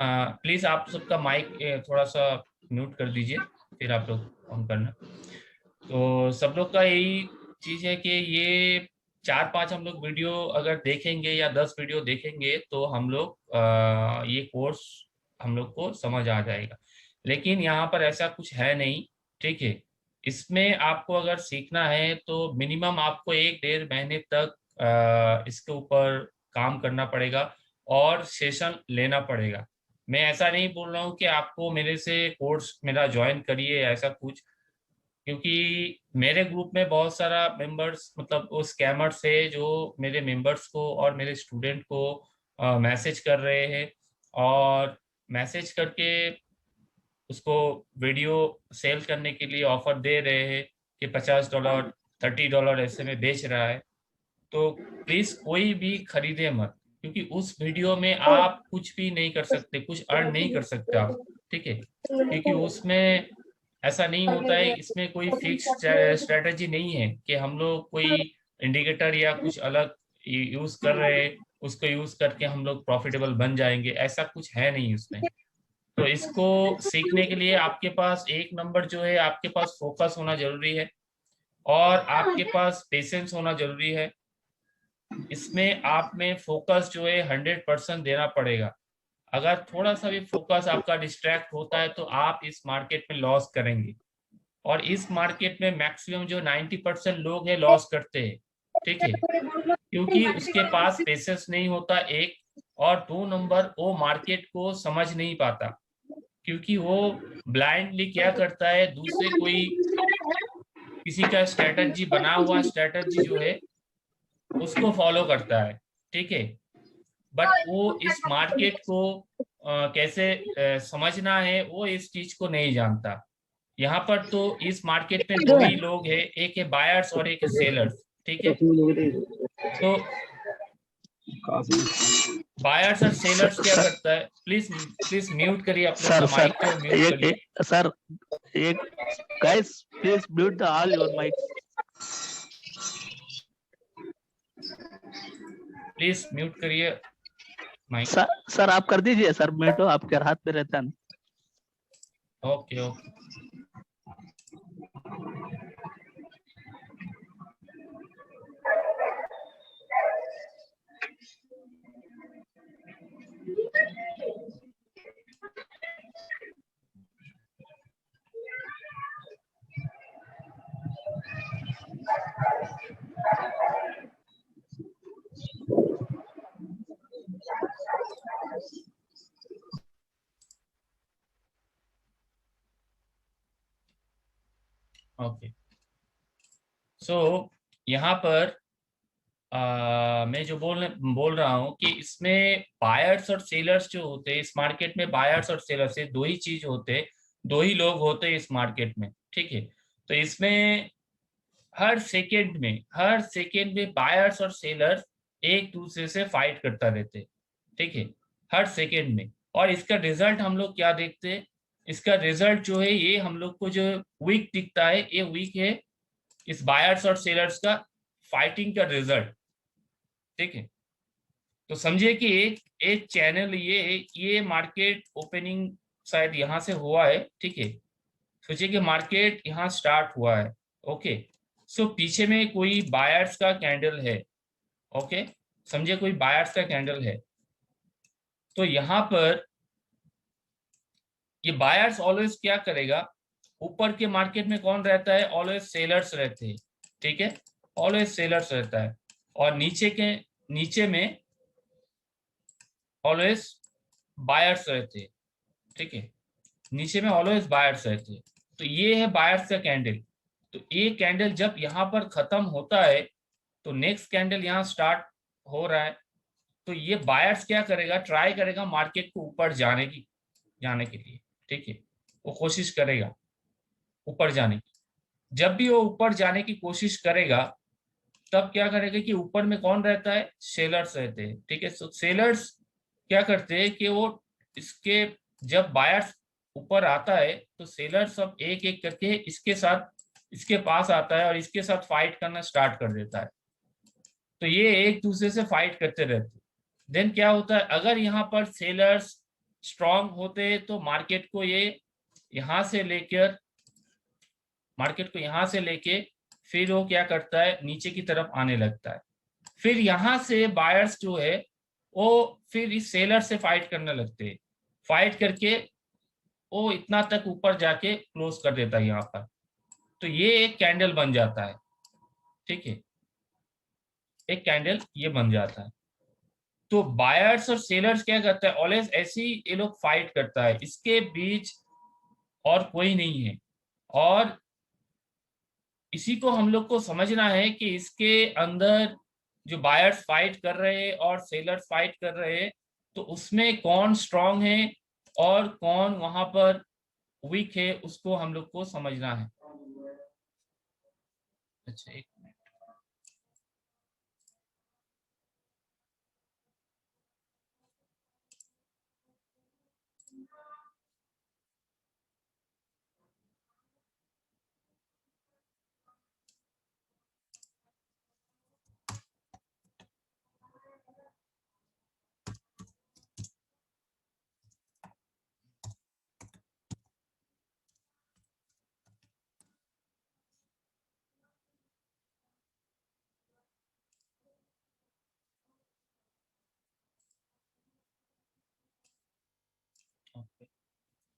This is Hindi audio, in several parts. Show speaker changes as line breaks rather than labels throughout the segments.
प्लीज आप सबका माइक थोड़ा सा म्यूट कर दीजिए, फिर आप लोग ऑन करना। तो सब लोग का यही चीज है कि ये 4-5 हम लोग वीडियो अगर देखेंगे या 10 वीडियो देखेंगे तो हम लोग ये कोर्स हम लोग को समझ आ जाएगा। लेकिन यहाँ पर ऐसा कुछ है नहीं, ठीक है। इसमें आपको अगर सीखना है तो मिनिमम आपको 1-1.5 महीने तक इसके ऊपर काम करना पड़ेगा और सेशन लेना पड़ेगा। मैं ऐसा नहीं बोल रहा हूँ कि आपको मेरे से कोर्स मेरा ज्वाइन करिए ऐसा कुछ, क्योंकि मेरे ग्रुप में बहुत सारा मेंबर्स मतलब वो स्कैमर्स है जो मेरे मेंबर्स को और मेरे स्टूडेंट को मैसेज कर रहे हैं और मैसेज करके उसको वीडियो सेल करने के लिए ऑफर दे रहे हैं कि $50 $30 ऐसे में बेच रहा है। तो प्लीज कोई भी खरीदे मत, क्योंकि उस वीडियो में आप कुछ भी नहीं कर सकते, कुछ अर्न नहीं कर सकते आप, ठीक है। क्योंकि उसमें ऐसा नहीं होता है, इसमें कोई फिक्स स्ट्रेटजी नहीं है कि हम लोग कोई इंडिकेटर या कुछ अलग यूज कर रहे हैं, उसको यूज करके हम लोग प्रॉफिटेबल बन जाएंगे, ऐसा कुछ है नहीं उसमें। तो इसको सीखने के लिए आपके पास एक नंबर जो है, आपके पास फोकस होना जरूरी है और आपके पास पेशेंस होना जरूरी है। इसमें आप में फोकस जो है 100% देना पड़ेगा। अगर थोड़ा सा भी फोकस आपका डिस्ट्रैक्ट होता है तो आप इस मार्केट में लॉस करेंगे। और इस मार्केट में मैक्सिमम जो 90% लोग हैं लॉस करते हैं, ठीक है। क्योंकि उसके पास पेशेंस नहीं होता, एक। और 2 नंबर, वो मार्केट को समझ नहीं पाता, क्योंकि वो ब्लाइंडली क्या करता है, दूसरे कोई किसी का स्ट्रेटजी बना हुआ स्ट्रेटजी जो है उसको फॉलो करता है, ठीक है। बट वो इस मार्केट को कैसे समझना है वो इस चीज को नहीं जानता। यहाँ पर तो इस मार्केट में दो ही लोग हैं, एक है बायर्स और एक है सेलर्स, ठीक है। तो बायर्स और सेलर्स क्या
सर
करता है, प्लीज प्लीज म्यूट करिए, आप लोग
सर
का
सर
माइक को म्यूट करिए।
सर एक guys please mute the all your mic.
Please mute करिए माइक।
सर आप कर दीजिए सर, म्यूट आपके हाथ पे रहता है ना।
Okay okay. ओके। सो यहाँ पर मैं जो बोल रहा हूँ कि इसमें बायर्स और सेलर्स जो होते हैं इस मार्केट में, बायर्स और सेलर्स ये दो ही चीज होते हैं, दो ही लोग होते हैं इस मार्केट में, ठीक है। तो इसमें हर सेकेंड में बायर्स और सेलर्स एक दूसरे से फाइट करता रहते हैं, ठीक है। हर सेकेंड में। और इसका रिजल्ट हम लोग क्या देखते हैं, इसका रिजल्ट जो है ये हम लोग को जो वीक दिखता है, ये वीक है इस बायर्स और सेलर्स का फाइटिंग का रिजल्ट, ठीक है। तो समझिए कि एक एक चैनल ये मार्केट ओपनिंग शायद यहाँ से हुआ है, ठीक है। सोचिए कि मार्केट यहाँ स्टार्ट हुआ है, ओके। सो पीछे में कोई बायर्स का कैंडल है, ओके। समझिए कोई बायर्स का कैंडल है। तो यहाँ पर ये बायर्स ऑलवेज क्या करेगा, ऊपर के मार्केट में कौन रहता है, ऑलवेज सेलर्स रहते हैं, ठीक है। ऑलवेज सेलर्स रहता है। और नीचे में ऑलवेज बायर्स रहते हैं, ठीक है। नीचे में ऑलवेज बायर्स रहते हैं। तो ये है बायर्स का कैंडल। तो ये कैंडल जब यहाँ पर खत्म होता है तो नेक्स्ट कैंडल यहाँ स्टार्ट हो रहा है। तो ये बायर्स क्या करेगा, ट्राई करेगा मार्केट को ऊपर जाने के लिए, ठीक है। वो कोशिश करेगा ऊपर जाने की। जब भी वो ऊपर जाने की कोशिश करेगा तब क्या करेगा कि ऊपर में कौन रहता है, सेलर्स रहते हैं, ठीक है। सो सेलर्स क्या करते हैं कि वो इसके जब बायर्स ऊपर आता है तो सेलर सब एक एक करके इसके साथ इसके पास आता है और इसके साथ फाइट करना स्टार्ट कर देता है। तो ये एक दूसरे से फाइट करते रहते हैं। देन क्या होता है, अगर यहाँ पर सेलर्स स्ट्रांग होते तो मार्केट को यहाँ से लेकर फिर वो क्या करता है, नीचे की तरफ आने लगता है। फिर यहाँ से बायर्स जो है वो फिर इस सेलर से फाइट करने लगते हैं, फाइट करके वो इतना तक ऊपर जाके क्लोज कर देता है यहाँ पर। तो ये एक कैंडल बन जाता है, ठीक है, एक कैंडल ये बन जाता है। तो बायर्स और सेलर्स क्या करता है, ऑलवेज ऐसी ये लोग फाइट करता है, इसके बीच और कोई नहीं है। और इसी को हम लोग को समझना है कि इसके अंदर जो बायर्स फाइट कर रहे हैं और सेलर्स फाइट कर रहे हैं, तो उसमें कौन स्ट्रांग है और कौन वहां पर वीक है, उसको हम लोग को समझना है। अच्छा, एक मिनट।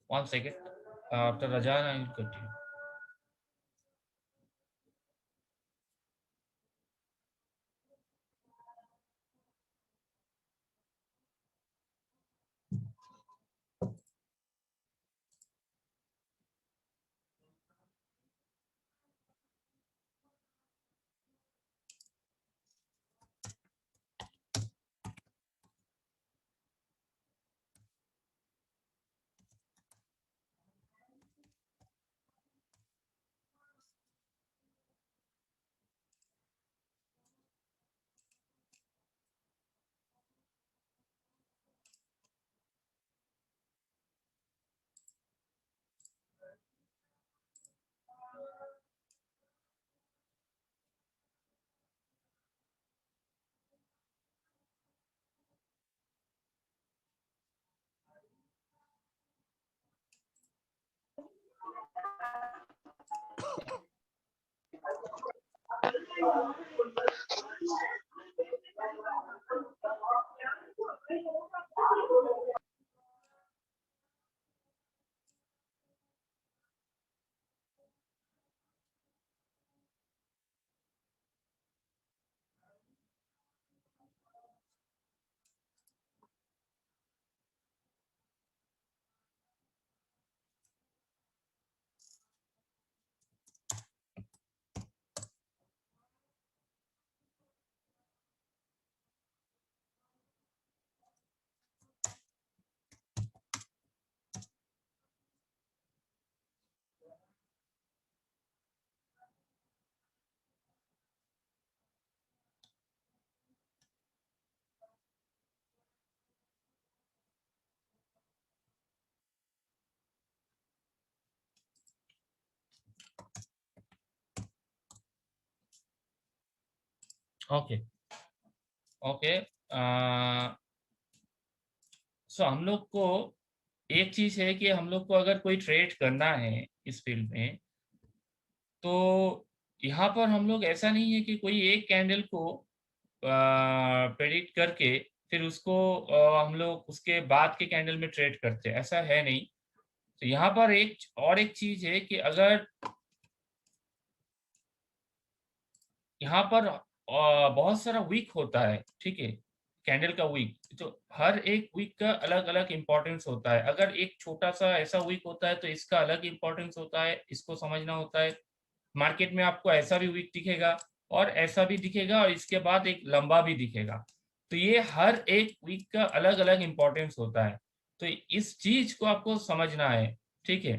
वन सेकेंड, आफ्टर रजान I will continue. Okay okay. So हम लोग को एक चीज है कि हम लोग को अगर कोई ट्रेड करना है इस फील्ड में, तो यहाँ पर हम लोग ऐसा नहीं है कि कोई एक कैंडल को प्रेडिक्ट करके फिर उसको हम लोग उसके बाद के कैंडल में ट्रेड करते हैं, ऐसा है नहीं। तो यहाँ पर एक चीज है कि अगर यहाँ पर बहुत सारा वीक होता है, ठीक है, कैंडल का वीक, तो हर एक वीक का अलग अलग इंपॉर्टेंस होता है। अगर एक छोटा सा ऐसा वीक होता है तो इसका अलग इंपॉर्टेंस होता है, इसको समझना होता है। मार्केट में आपको ऐसा भी वीक दिखेगा और ऐसा भी दिखेगा और इसके बाद एक लंबा भी दिखेगा। तो ये हर एक वीक का अलग अलग इंपॉर्टेंस होता है, तो इस चीज को आपको समझना है, ठीक है।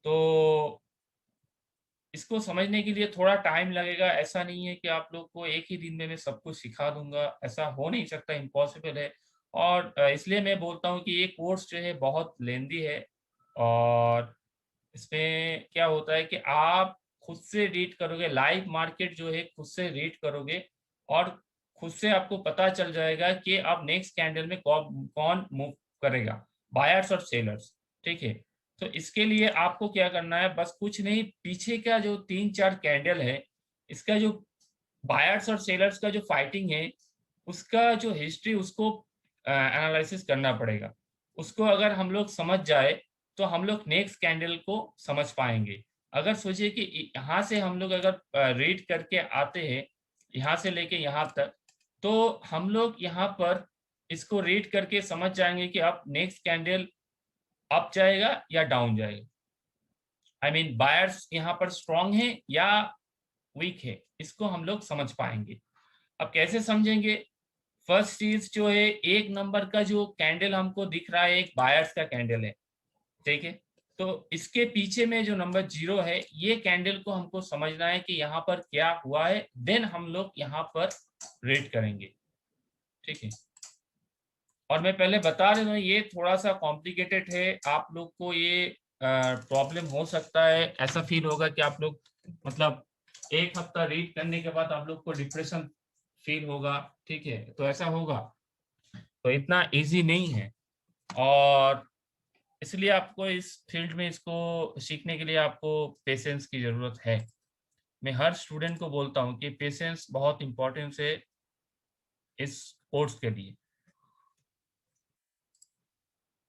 तो इसको समझने के लिए थोड़ा टाइम लगेगा, ऐसा नहीं है कि आप लोग को एक ही दिन में मैं सब कुछ सिखा दूंगा, ऐसा हो नहीं सकता, इम्पॉसिबल है। और इसलिए मैं बोलता हूँ कि ये कोर्स जो है बहुत लेंदी है। और इसमें क्या होता है कि आप खुद से रीड करोगे, लाइव मार्केट जो है खुद से रीड करोगे और खुद से आपको पता चल जाएगा कि अब नेक्स्ट कैंडल में कौन कौन मूव करेगा। बायर्स और सेलर्स, ठीक है। तो इसके लिए आपको क्या करना है, बस कुछ नहीं, पीछे का जो 3-4 कैंडल है, इसका जो बायर्स और सेलर्स का जो फाइटिंग है, उसका जो हिस्ट्री, उसको एनालिसिस करना पड़ेगा। उसको अगर हम लोग समझ जाए तो हम लोग नेक्स्ट कैंडल को समझ पाएंगे। अगर सोचिए कि यहाँ से हम लोग अगर रीड करके आते हैं, यहाँ से लेके यहाँ तक, तो हम लोग यहाँ पर इसको रीड करके समझ जाएंगे कि अब नेक्स्ट कैंडल अप जाएगा या डाउन जाएगा। आई मीन बायर्स यहाँ पर स्ट्रांग है या वीक है, इसको हम लोग समझ पाएंगे। अब कैसे समझेंगे? फर्स्ट चीज जो है, एक नंबर का जो कैंडल हमको दिख रहा है, एक बायर्स का कैंडल है, ठीक है। तो इसके पीछे में जो नंबर 0 है, ये कैंडल को हमको समझना है कि यहाँ पर क्या हुआ है, देन हम लोग यहाँ पर रेट करेंगे, ठीक है। और मैं पहले बता रहा हूँ, ये थोड़ा सा कॉम्प्लिकेटेड है, आप लोग को ये प्रॉब्लम हो सकता है, ऐसा फील होगा कि आप लोग मतलब एक हफ्ता रीड करने के बाद आप लोग को डिप्रेशन फील होगा, ठीक है, तो ऐसा होगा। तो इतना इजी नहीं है, और इसलिए आपको इस फील्ड में इसको सीखने के लिए आपको पेशेंस की जरूरत है। मैं हर स्टूडेंट को बोलता हूँ कि पेशेंस बहुत इंपॉर्टेंस है इस कोर्स के लिए।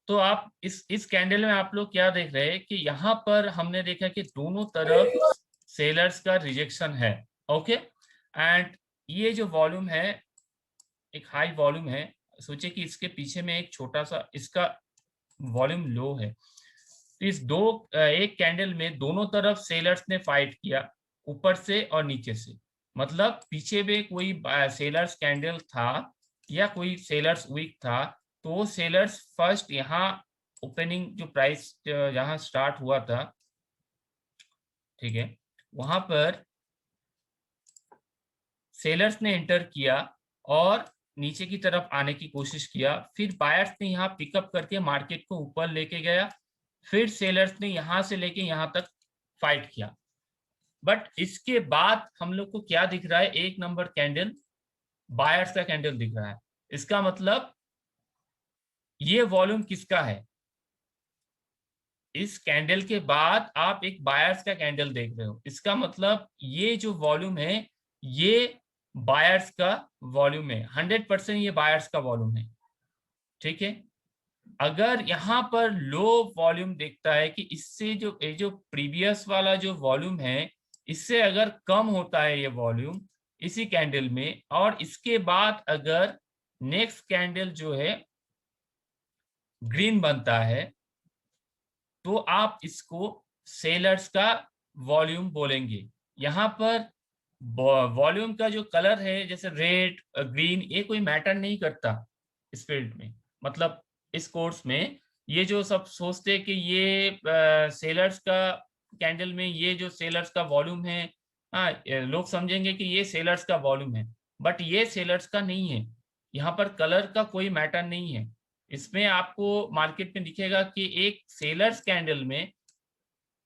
तो आप इस कैंडल में आप लोग क्या देख रहे हैं कि यहाँ पर हमने देखा कि दोनों तरफ सेलर्स का रिजेक्शन है, ओके। एंड ये जो वॉल्यूम है, एक हाई वॉल्यूम है, सोचिए कि इसके पीछे में एक छोटा सा इसका वॉल्यूम लो है। इस एक कैंडल में दोनों तरफ सेलर्स ने फाइट किया, ऊपर से और नीचे से। मतलब पीछे में कोई सेलर्स कैंडल था या कोई सेलर्स वीक था, तो वो सेलर्स फर्स्ट यहाँ ओपनिंग जो प्राइस यहाँ स्टार्ट हुआ था, ठीक है, वहां पर सेलर्स ने एंटर किया और नीचे की तरफ आने की कोशिश किया। फिर बायर्स ने यहाँ पिकअप करके मार्केट को ऊपर लेके गया। फिर सेलर्स ने यहाँ से लेके यहाँ तक फाइट किया। बट इसके बाद हम लोग को क्या दिख रहा है, एक नंबर कैंडल बायर्स का कैंडल दिख रहा है। इसका मतलब ये वॉल्यूम किसका है? इस कैंडल के बाद आप एक बायर्स का कैंडल देख रहे हो, इसका मतलब ये जो वॉल्यूम है, ये बायर्स का वॉल्यूम है, 100% ये बायर्स का वॉल्यूम है, ठीक है। अगर यहाँ पर लो वॉल्यूम देखता है कि इससे जो ये जो प्रीवियस वाला जो वॉल्यूम है, इससे अगर कम होता है ये वॉल्यूम इसी कैंडल में, और इसके बाद अगर नेक्स्ट कैंडल जो है ग्रीन बनता है, तो आप इसको सेलर्स का वॉल्यूम बोलेंगे। यहाँ पर वॉल्यूम का जो कलर है, जैसे रेड ग्रीन, ये कोई मैटर नहीं करता इस फील्ड में। मतलब इस कोर्स में ये जो सब सोचते हैं कि ये सेलर्स का कैंडल में ये जो सेलर्स का वॉल्यूम है, हाँ, लोग समझेंगे कि ये सेलर्स का वॉल्यूम है, बट ये सेलर्स का नहीं है। यहाँ पर कलर का कोई मैटर नहीं है। इसमें आपको मार्केट में दिखेगा कि एक सेलर्स कैंडल में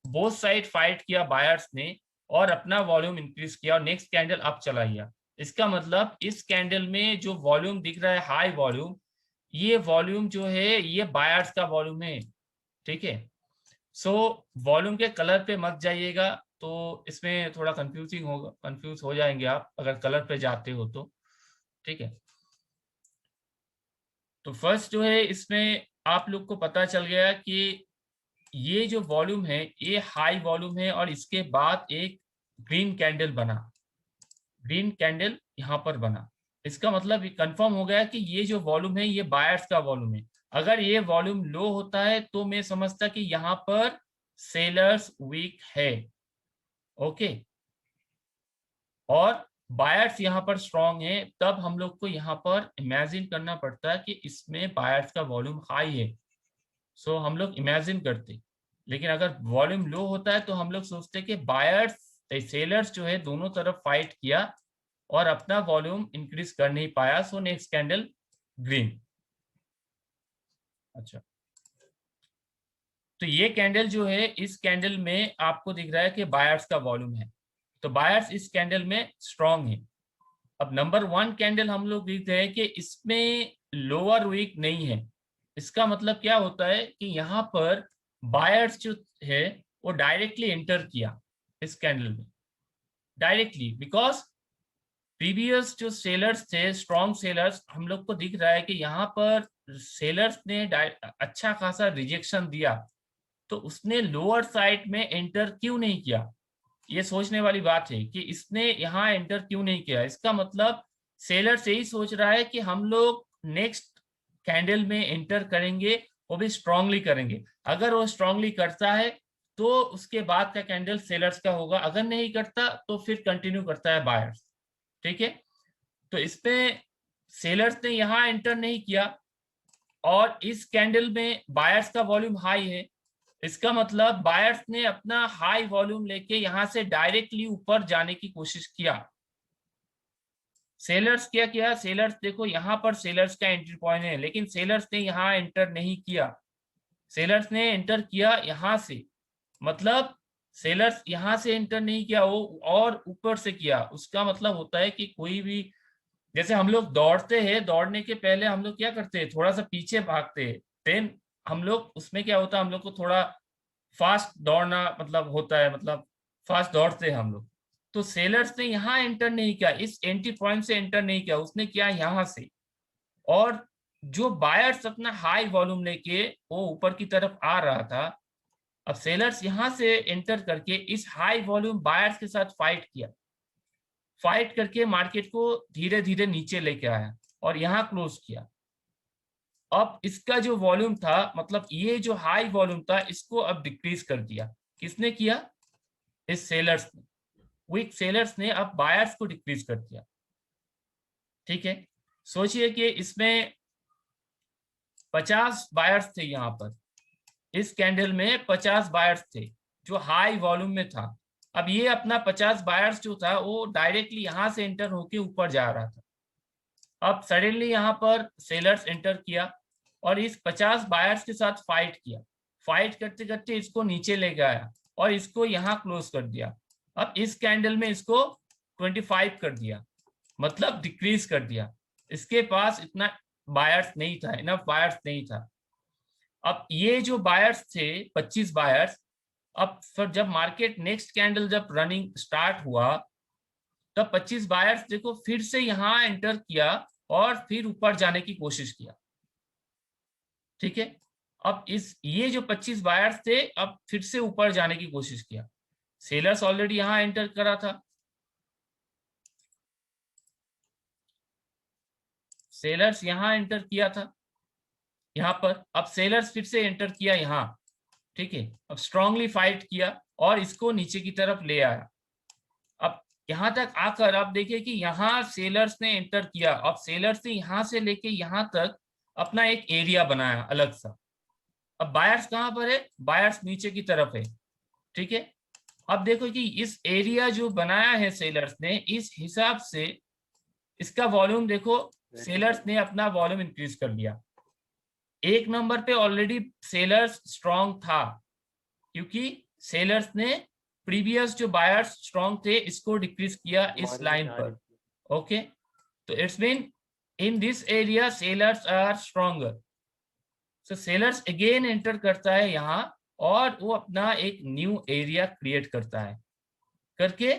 बोथ साइड फाइट किया बायर्स ने और अपना वॉल्यूम इंक्रीज किया और नेक्स्ट कैंडल अप चला गया। इसका मतलब इस कैंडल में जो वॉल्यूम दिख रहा है हाई वॉल्यूम, ये वॉल्यूम जो है ये बायर्स का वॉल्यूम है, ठीक है। सो वॉल्यूम के कलर पे मत जाइएगा, तो इसमें थोड़ा कंफ्यूजिंग होगा, कंफ्यूज हो जाएंगे आप अगर कलर पे जाते हो तो, ठीक है। तो फर्स्ट जो है इसमें आप लोग को पता चल गया कि ये जो वॉल्यूम है ये हाई वॉल्यूम है, और इसके बाद एक ग्रीन कैंडल बना, ग्रीन कैंडल यहाँ पर बना। इसका मतलब कंफर्म हो गया कि ये जो वॉल्यूम है ये बायर्स का वॉल्यूम है। अगर ये वॉल्यूम लो होता है तो मैं समझता कि यहाँ पर सेलर्स वीक है, ओके, और बायर्स यहाँ पर स्ट्रांग है। तब हम लोग को यहाँ पर इमेजिन करना पड़ता है कि इसमें बायर्स का वॉल्यूम हाई है, सो हम लोग इमेजिन करते। लेकिन अगर वॉल्यूम लो होता है तो हम लोग सोचते कि बायर्स सेलर्स जो है दोनों तरफ फाइट किया और अपना वॉल्यूम इंक्रीज कर नहीं पाया, सो नेक्स्ट कैंडल ग्रीन। अच्छा, तो ये कैंडल जो है, इस कैंडल में आपको दिख रहा है कि बायर्स का वॉल्यूम है, तो बायर्स इस कैंडल में स्ट्रांग है। अब नंबर 1 कैंडल हम लोग देखते हैं कि इसमें लोअर वीक नहीं है, इसका मतलब क्या होता है कि यहाँ पर बायर्स जो है वो डायरेक्टली एंटर किया इस कैंडल में, डायरेक्टली, बिकॉज प्रीवियस जो सेलर्स थे, स्ट्रॉन्ग सेलर्स, हम लोग को दिख रहा है कि यहाँ पर सेलर्स ने अच्छा खासा रिजेक्शन दिया, तो उसने लोअर साइड में एंटर क्यों नहीं किया? ये सोचने वाली बात है कि इसने यहाँ एंटर क्यों नहीं किया। इसका मतलब सेलर्स यही सोच रहा है कि हम लोग नेक्स्ट कैंडल में एंटर करेंगे, वो भी स्ट्रांगली करेंगे। अगर वो स्ट्रांगली करता है तो उसके बाद का कैंडल सेलर्स का होगा, अगर नहीं करता तो फिर कंटिन्यू करता है बायर्स। ठीक है, तो इसमें सेलर्स ने यहाँ एंटर नहीं किया और इस कैंडल में बायर्स का वॉल्यूम हाई है। इसका मतलब बायर्स ने अपना हाई वॉल्यूम लेके यहां से डायरेक्टली ऊपर जाने की कोशिश किया। सेलर्स क्या किया? सेलर्स देखो यहाँ पर सेलर्स का एंट्री पॉइंट है, लेकिन सेलर्स ने यहाँ एंटर नहीं किया। सेलर्स ने एंटर किया यहाँ से, मतलब सेलर्स यहाँ से एंटर नहीं किया, वो और ऊपर से किया। उसका मतलब होता है कि कोई भी, जैसे हम लोग दौड़ते हैं, दौड़ने के पहले हम लोग क्या करते हैं, थोड़ा सा पीछे भागते हैं, देन हम लोग उसमें क्या होता है, हम लोग को थोड़ा फास्ट दौड़ना मतलब होता है, मतलब फास्ट दौड़ते हैं हम लोग। तो सेलर्स ने यहाँ एंटर नहीं किया, इस एंट्री पॉइंट से एंटर नहीं किया, उसने किया यहाँ से। और जो बायर्स अपना हाई वॉल्यूम लेके वो ऊपर की तरफ आ रहा था, अब सेलर्स यहाँ से एंटर करके इस हाई वॉल्यूम बायर्स के साथ फाइट किया, फाइट करके मार्केट को धीरे धीरे नीचे लेके आया और यहाँ क्लोज किया। अब इसका जो वॉल्यूम था, मतलब ये जो हाई वॉल्यूम था, इसको अब डिक्रीज कर दिया। किसने किया? इस सेलर्स ने। वीक सेलर्स ने अब बायर्स को डिक्रीज कर दिया। ठीक है, सोचिए कि इसमें 50 बायर्स थे, यहाँ पर इस कैंडल में 50 बायर्स थे जो हाई वॉल्यूम में था। अब ये अपना 50 बायर्स जो था वो डायरेक्टली यहाँ से एंटर होके ऊपर जा रहा था। अब सडनली यहाँ पर सेलर्स एंटर किया और इस 50 बायर्स के साथ फाइट किया, फाइट करते करते इसको नीचे ले गया और इसको यहाँ क्लोज कर दिया। अब इस कैंडल में इसको 25 कर दिया, मतलब डिक्रीज कर दिया। इसके पास इतना बायर्स नहीं था, इनफ बायर्स नहीं था। अब ये जो बायर्स थे 25 बायर्स, अब फिर जब मार्केट नेक्स्ट कैंडल जब रनिंग स्टार्ट हुआ, तब 25 बायर्स देखो फिर से यहाँ एंटर किया और फिर ऊपर जाने की कोशिश किया। ठीक है, अब इस ये जो 25 बायर्स थे अब फिर से ऊपर जाने की कोशिश किया। सेलर्स ऑलरेडी यहाँ एंटर करा था, सेलर्स यहाँ एंटर किया था यहाँ पर। अब सेलर्स फिर से एंटर किया यहाँ। ठीक है, अब स्ट्रांगली फाइट किया और इसको नीचे की तरफ ले आया। अब यहाँ तक आकर आप देखिए कि यहाँ सेलर्स ने एंटर किया। अब सेलर्स ने यहाँ से लेके यहाँ तक अपना एक एरिया बनाया अलग सा। अब बायर्स कहाँ पर है? बायर्स नीचे की तरफ है। ठीक है, अब देखो कि इस एरिया जो बनाया है सेलर्स ने, इस हिसाब से इसका वॉल्यूम देखो, सेलर्स ने अपना वॉल्यूम इंक्रीज कर दिया। एक नंबर पे ऑलरेडी सेलर्स स्ट्रांग था, क्योंकि सेलर्स ने प्रीवियस जो बायर्स स्ट्रांग थे इसको डिक्रीज किया इस लाइन पर। ओके, तो it's mean in this area sellers are stronger. So sellers again enter करता है यहाँ और वो अपना एक न्यू एरिया क्रिएट करता है, करके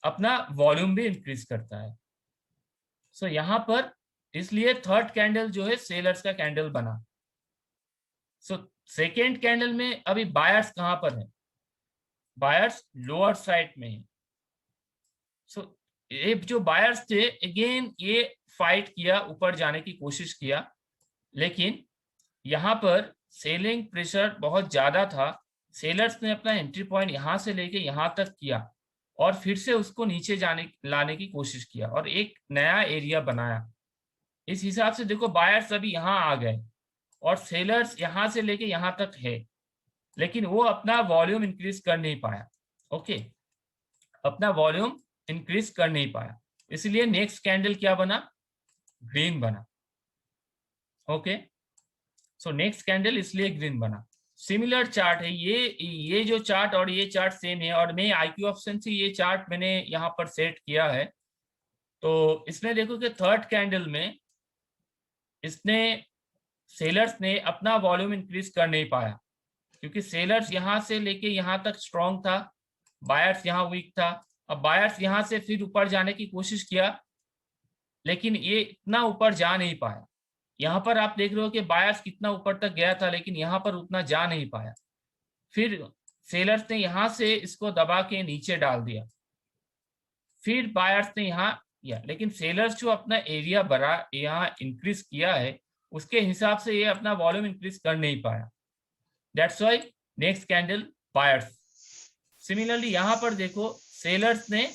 अपना वॉल्यूम भी इंक्रीज करता है। सो यहाँ पर इसलिए थर्ड कैंडल जो है सेलर्स का कैंडल बना। सो सेकेंड कैंडल में अभी बायर्स कहाँ पर है? बायर्स लोअर साइड में है। सो ये जो बायर्स थे अगेन ये फाइट किया, ऊपर जाने की कोशिश किया, लेकिन यहाँ पर सेलिंग प्रेशर बहुत ज्यादा था। सेलर्स ने अपना एंट्री पॉइंट यहाँ से लेके यहाँ तक किया और फिर से उसको नीचे लाने की कोशिश किया और एक नया एरिया बनाया। इस हिसाब से देखो बायर्स अभी यहाँ आ गए और सेलर्स यहाँ से लेके यहाँ तक है, लेकिन वो अपना वॉल्यूम इंक्रीज कर नहीं पाया। ओके, अपना वॉल्यूम इंक्रीज कर नहीं पाया, इसलिए नेक्स्ट कैंडल क्या बना? ग्रीन बना। ओके, सो नेक्स्ट कैंडल इसलिए ग्रीन बना। सिमिलर चार्ट है ये जो चार्ट और ये चार्ट सेम है, और मैं IQ ऑप्शन से ये चार्ट मैंने यहाँ पर सेट किया है। तो इसमें देखो कि थर्ड कैंडल में इसने सेलर्स ने अपना वॉल्यूम इंक्रीज कर नहीं पाया, क्योंकि सेलर्स यहां से लेके यहां तक स्ट्रांग था, बायर्स यहां वीक था। अब बायर्स यहां से फिर ऊपर जाने की कोशिश किया, लेकिन ये इतना ऊपर जा नहीं पाया। यहाँ पर आप देख रहे हो कि बायर्स कितना ऊपर तक गया था, लेकिन यहाँ पर उतना जा नहीं पाया। फिर सेलर्स ने यहां से इसको दबा के नीचे डाल दिया, फिर बायर्स ने यहाँ किया, लेकिन सेलर्स जो अपना एरिया बढ़ा यहाँ इंक्रीज किया है, उसके हिसाब से ये अपना वॉल्यूम इंक्रीज कर नहीं पाया। That's why next candle buyers. Similarly यहाँ पर देखो, सेलर्स ने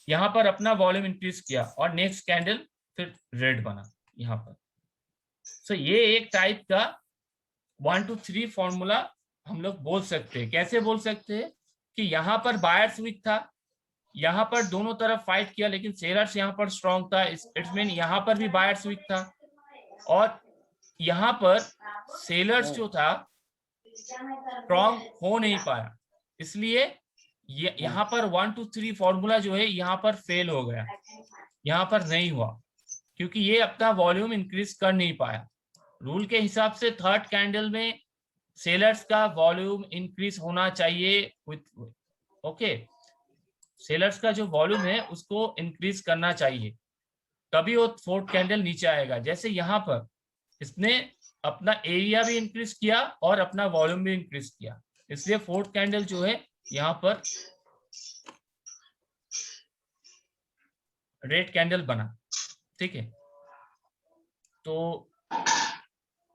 यहाँ पर अपना वॉल्यूम इंक्रीज किया और नेक्स्ट कैंडल फिर रेड बना यहाँ पर। सो ये एक टाइप का 1 to 3 फॉर्मूला हम लोग बोल सकते हैं। कैसे बोल सकते हैं कि यहाँ पर बायर्स वीक था, यहाँ पर दोनों तरफ फाइट किया, लेकिन सेलर्स यहाँ पर स्ट्रॉन्ग था, इट्स मीन यहाँ पर भी बायर्स वीक था, और यहाँ पर सेलर्स जो था स्ट्रॉन्ग हो नहीं पाया। इसलिए यहाँ पर 1 to 3 फॉर्मूला जो है यहाँ पर फेल हो गया, यहाँ पर नहीं हुआ, क्योंकि ये अपना वॉल्यूम इंक्रीज कर नहीं पाया। रूल के हिसाब से थर्ड कैंडल में सेलर्स का वॉल्यूम इंक्रीज होना चाहिए विथ, ओके, सेलर्स का जो वॉल्यूम है उसको इंक्रीज करना चाहिए, तभी वो फोर्थ कैंडल नीचे आएगा। जैसे यहाँ पर इसने अपना एरिया भी इंक्रीज किया और अपना वॉल्यूम भी इंक्रीज किया, इसलिए फोर्थ कैंडल जो है यहाँ पर रेड कैंडल बना। ठीक है, तो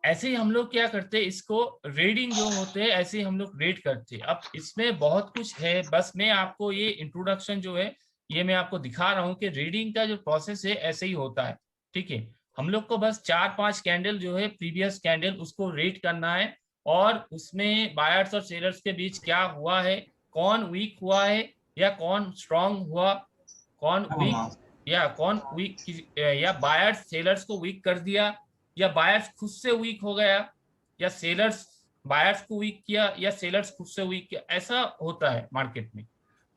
ऐसे ही हम लोग क्या करते हैं, इसको रीडिंग जो होते हैं ऐसे ही हम लोग रेड करते हैं। अब इसमें बहुत कुछ है, बस मैं आपको ये इंट्रोडक्शन जो है ये मैं आपको दिखा रहा हूँ कि रीडिंग का जो प्रोसेस है ऐसे ही होता है। ठीक है, हम लोग को बस 4-5 कैंडल जो है प्रीवियस कैंडल उसको रेड करना है, और उसमें बायर्स और सेलर्स के बीच क्या हुआ है, कौन वीक हुआ है या कौन स्ट्रांग हुआ, कौन वीक या कौन वीक, या बायर्स सेलर्स को वीक कर दिया, या बायर्स खुद से वीक हो गया, या सेलर्स बायर्स को वीक किया, या सेलर्स खुद से वीक किया। ऐसा होता है मार्केट में,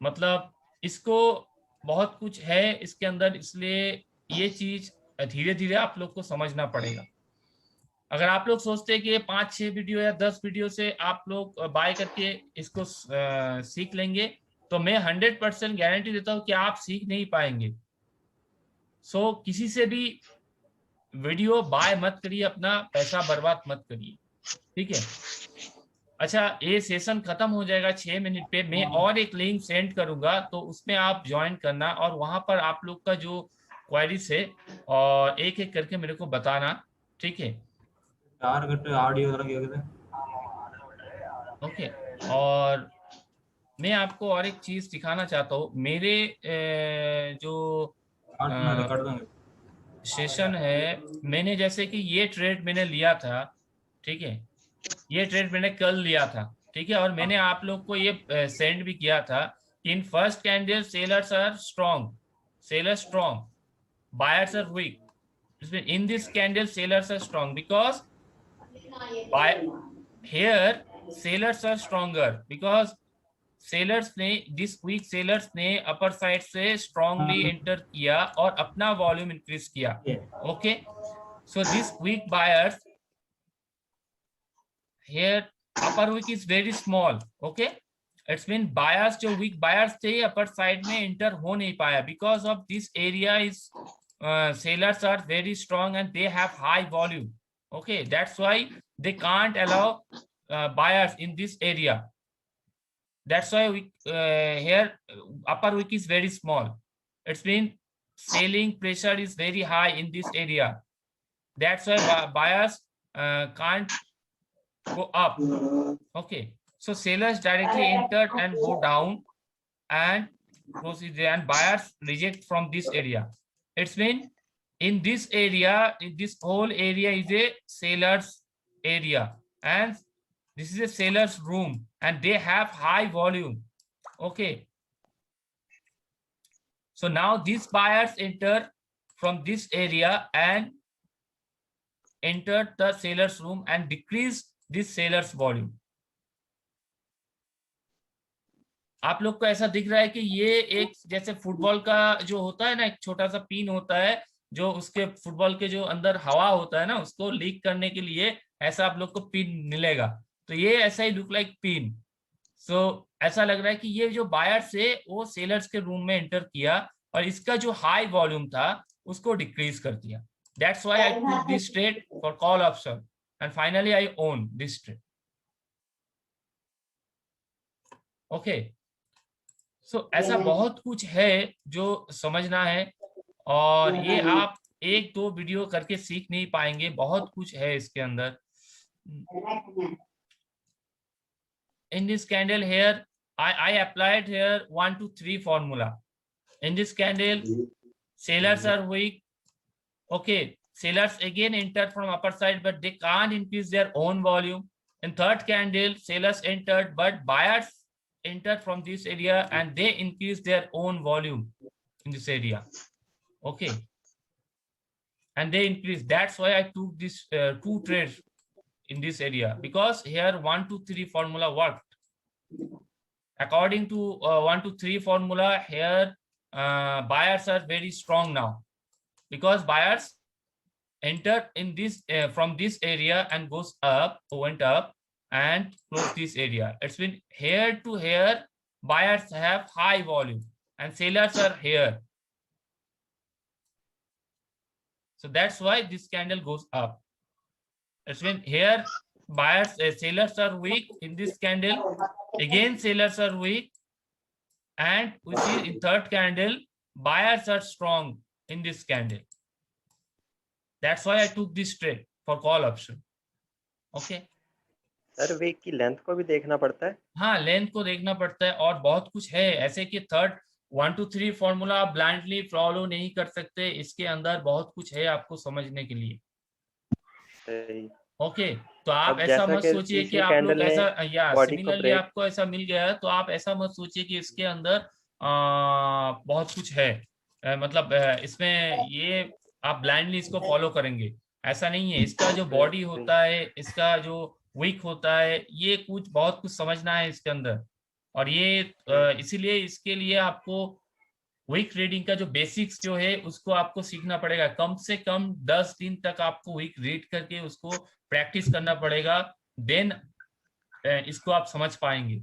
मतलब इसको बहुत कुछ है इसके अंदर, इसलिए ये चीज धीरे धीरे आप लोग को समझना पड़ेगा। अगर आप लोग सोचते हैं कि ये 5-6 वीडियो या 10 वीडियो से आप लोग बाय करके इसको सीख लेंगे, तो मैं 100% गारंटी देता हूं कि आप सीख नहीं पाएंगे। सो किसी से भी वीडियो बाय मत करिए, अपना पैसा बर्बाद मत करिए। ठीक है, अच्छा, ये सेशन खत्म हो जाएगा 6 मिनट पे, मैं और एक लिंक सेंड करूंगा, तो उसमें आप ज्वाइन करना, और वहां पर आप लोग का जो क्वेरीज है और एक एक करके मेरे को बताना। ठीक है,
4 घंटे ऑडियो
ओके। और मैं आपको और एक चीज दिखाना चाहता हूँ, मेरे जो
कर देंगे।
सेशन है, मैंने जैसे कि ये ट्रेड मैंने लिया था, ठीक है, ये ट्रेड मैंने कल लिया था, ठीक है, और मैंने आप लोग को ये सेंड भी किया था। In first candle sellers are strong, seller strong, buyers are weak. In this candle sellers are strong because by here sellers are stronger because sellers ने दिस वीक सेलर्स ने अपर साइड से स्ट्रांगली एंटर किया और अपना वॉल्यूम इंक्रीज किया। Okay, so this wick buyers here upper wick is very small, okay, it's mean buyers जो weak buyers थे upper side में enter हो नहीं पाया because of this area is sellers are very strong and they have high volume, okay, that's why they can't allow buyers in this area, that's why we here upper wick is very small, it's mean selling pressure is very high in this area, that's why buyers can't go up. Okay, so sellers directly entered and go down and proceed, and buyers reject from this area. It's mean in this area, in this whole area is a seller's area, and this is a seller's room, and they have high volume. Okay, so now these buyers enter from this area and entered the seller's room and decrease this seller's volume. आप लोग को ऐसा दिख रहा है कि ये एक जैसे फुटबॉल का जो होता है ना, एक छोटा सा पिन होता है, जो उसके फुटबॉल के जो अंदर हवा होता है ना, उसको लीक करने के लिए ऐसा आप लोग को पिन मिलेगा। तो ये ऐसा ही लुक लाइक पिन। सो ऐसा लग रहा है कि ये जो बायर्स है वो सेलर्स के रूम में एंटर किया और इसका जो हाई वॉल्यूम था उसको डिक्रीज कर दिया। That's why I took this trade for call option and finally I own this trade. Okay, so ऐसा बहुत कुछ है जो समझना है, और ये आप एक दो वीडियो करके सीख नहीं पाएंगे, बहुत कुछ है इसके अंदर। In this candle here, I applied here 1 to 3 formula. In this candle, sellers are weak. Okay, sellers again entered from upper side, but they can't increase their own volume. In third candle, sellers entered, but buyers entered from this area and they increased their own volume in this area. Okay, and they increased. That's why I took this 2 trades in this area, because here 1 to 3 formula worked. According to 1 to 3 formula, here buyers are very strong now, because buyers entered in this from this area and went up and closed this area. It's been here to here, buyers have high volume and sellers are here. So that's why this candle goes up. It's been here, buyers sellers are weak in this candle, again sellers are weak, and we see in third candle buyers are strong in this candle. That's why I took this trade for call option. Okay,
sir wick की लेंथ को भी देखना पड़ता है?
हाँ, लेंथ को देखना पड़ता है और बहुत कुछ है ऐसे कि थर्ड 1 to 3 फॉर्मूला आप ब्लाइंडली फॉलो नहीं कर सकते, इसके अंदर बहुत कुछ है आपको समझने के लिए। ओके, तो आप ऐसा मत सोचिए कि आप लोग ऐसा या सिमिलरली आपको ऐसा मिल गया, तो आप ऐसा मत सोचिए कि इसके अंदर बहुत कुछ है, मतलब इसमें ये आप ब्लाइंडली इसको फॉलो करेंगे, ऐसा नहीं है। इसका जो बॉडी होता है, इसका जो वीक होता है, ये कुछ बहुत कुछ समझना है इसके अंदर, और ये इसीलिए इसके लिए आपको वीक रीडिंग का जो बेसिक्स जो है उसको आपको सीखना पड़ेगा। कम से कम 10 दिन तक आपको वीक रीड करके उसको प्रैक्टिस करना पड़ेगा, देन इसको आप समझ पाएंगे,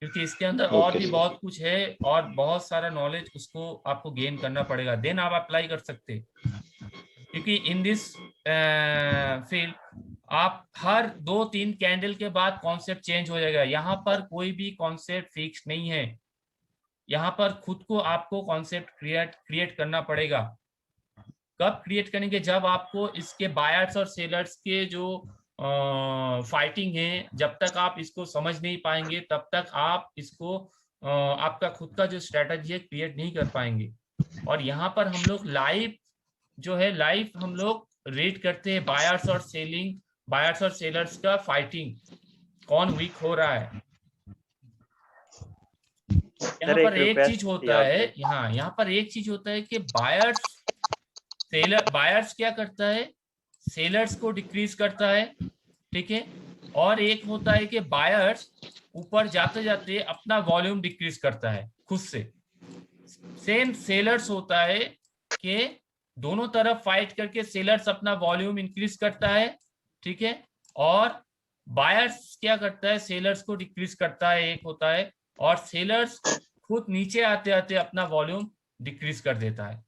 क्योंकि इसके अंदर और भी बहुत कुछ है और बहुत सारा नॉलेज उसको आपको गेन करना पड़ेगा, देन आप अप्लाई कर सकते। क्योंकि इन दिस फील्ड आप हर 2-3 कैंडल के बाद कॉन्सेप्ट चेंज हो जाएगा। यहाँ पर कोई भी कॉन्सेप्ट फिक्स नहीं है, यहाँ पर खुद को आपको कॉन्सेप्ट क्रिएट करना पड़ेगा। कब क्रिएट करेंगे? जब आपको इसके बायर्स और सेलर्स के जो फाइटिंग है, जब तक आप इसको समझ नहीं पाएंगे तब तक आप इसको आपका खुद का जो स्ट्रेटजी है क्रिएट नहीं कर पाएंगे। और यहाँ पर हम लोग लाइव जो है, लाइव हम लोग रीड करते हैं बायर्स और सेलर्स का फाइटिंग, कौन वीक हो रहा है। यहाँ पर एक चीज होता है, यहाँ पर एक चीज होता है कि बायर्स क्या करता है, सेलर्स को डिक्रीज करता है, ठीक है। और एक होता है कि बायर्स ऊपर जाते जाते अपना वॉल्यूम डिक्रीज करता है खुद से। सेम सेलर्स होता है कि दोनों तरफ फाइट करके सेलर्स अपना वॉल्यूम इंक्रीज करता है, ठीक है, और बायर्स क्या करता है, सेलर्स को डिक्रीज करता है, एक होता है, और सेलर्स खुद नीचे आते आते अपना वॉल्यूम डिक्रीज कर देता है।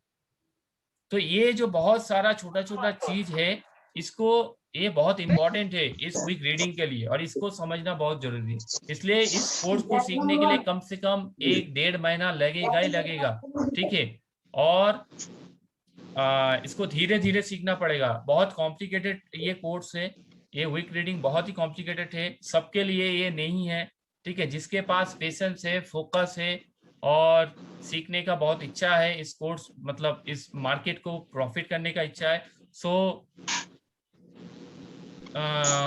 तो ये जो बहुत सारा छोटा छोटा चीज है, इसको ये बहुत इंपॉर्टेंट है इस वीक रीडिंग के लिए, और इसको समझना बहुत जरूरी है। इसलिए इस कोर्स को सीखने के लिए कम से कम 1-1.5 महीना लगेगा ही लगेगा, ठीक है। और इसको धीरे धीरे सीखना पड़ेगा। बहुत कॉम्प्लिकेटेड ये कोर्स है, ये वीक रीडिंग बहुत ही कॉम्प्लिकेटेड है, सबके लिए ये नहीं है, ठीक है। जिसके पास पेशेंस है, फोकस है और सीखने का बहुत इच्छा है, इस कोर्स मतलब इस मार्केट को प्रॉफिट करने का इच्छा है, सो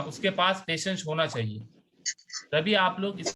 उसके पास पेशेंस होना चाहिए, तभी आप लोग इस